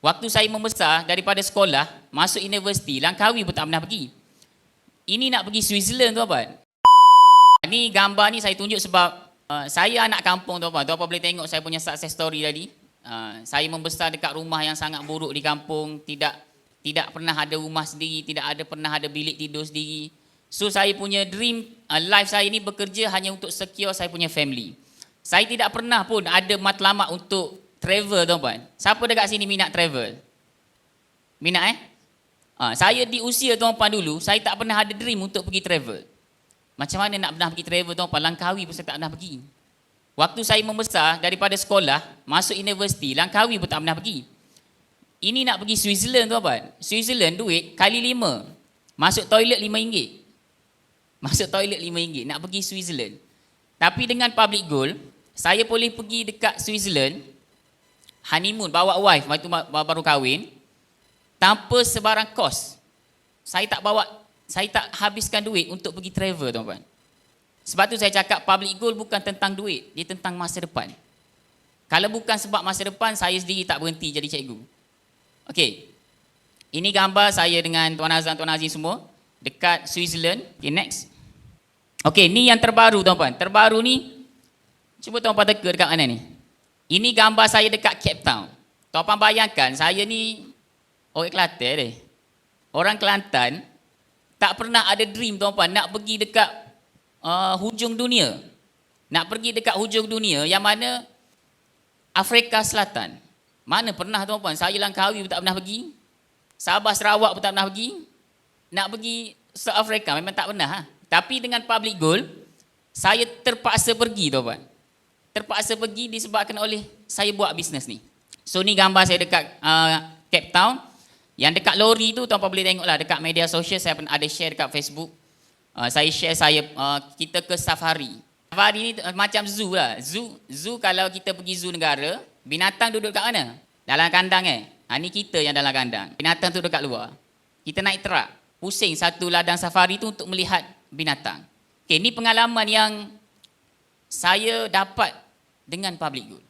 Waktu saya membesar daripada sekolah, masuk universiti, Langkawi pun tak pernah pergi. Ini nak pergi Switzerland tuan-puan. Ni gambar ni saya tunjuk sebab saya anak kampung tuan-puan. Tuan-puan boleh tengok saya punya success story tadi. Saya membesar dekat rumah yang sangat buruk di kampung, tidak pernah ada rumah sendiri, pernah ada bilik tidur sendiri. So saya punya dream life saya ni bekerja hanya untuk secure saya punya family. Saya tidak pernah pun ada matlamat untuk travel tuan-puan. Siapa dekat sini minat travel? Minat saya di usia tuan-puan dulu, saya tak pernah ada dream untuk pergi travel. Macam mana nak pernah pergi travel tuan-puan? Langkawi pun saya tak pernah pergi. Waktu saya membesar daripada sekolah, masuk universiti, Langkawi pun tak pernah pergi. Ini nak pergi Switzerland tuan-puan. Switzerland duit kali 5. Masuk toilet RM5. Masuk toilet RM5 nak pergi Switzerland. Tapi dengan public goal, saya boleh pergi dekat Switzerland honeymoon, bawa wife, waktu baru kahwin, tanpa sebarang kos. Saya tak habiskan duit untuk pergi travel tuan-tuan. Sebab tu saya cakap public goal bukan tentang duit, dia tentang masa depan. Kalau bukan sebab masa depan, saya sendiri tak berhenti jadi cikgu. Okey. Ini gambar saya dengan Tuan Azam, Tuan Azim semua dekat Switzerland. Okay, next. Okey, ni yang terbaru tuan-tuan. Terbaru ni, cuba tuan-tuan teka dekat mana ni? Ini gambar saya dekat Cape Town. Tuan-tuan bayangkan, saya ni orang Kelantan deh. Orang Kelantan tak pernah ada dream tuan-tuan nak pergi dekat hujung dunia. Nak pergi dekat hujung dunia yang mana Afrika Selatan. Mana pernah tuan-tuan, saya Langkawi pun tak pernah pergi. Sabah Sarawak pun tak pernah pergi. Nak pergi South Africa memang tak pernah. Tapi dengan public goal, saya terpaksa pergi tuan-tuan. Terpaksa pergi disebabkan oleh saya buat bisnes ni. So ni gambar saya dekat Cape Town. Yang dekat lori tu tuan-tuan boleh tengok lah dekat media sosial, saya pun ada share dekat Facebook. Saya share kita ke safari. Safari ni macam zoo lah. Zoo kalau kita pergi zoo negara, binatang duduk kat mana? Dalam kandang ni kita yang dalam kandang. Binatang tu dekat luar. Kita naik truck, pusing satu ladang safari tu untuk melihat binatang. Okay, ni pengalaman yang saya dapat dengan public good.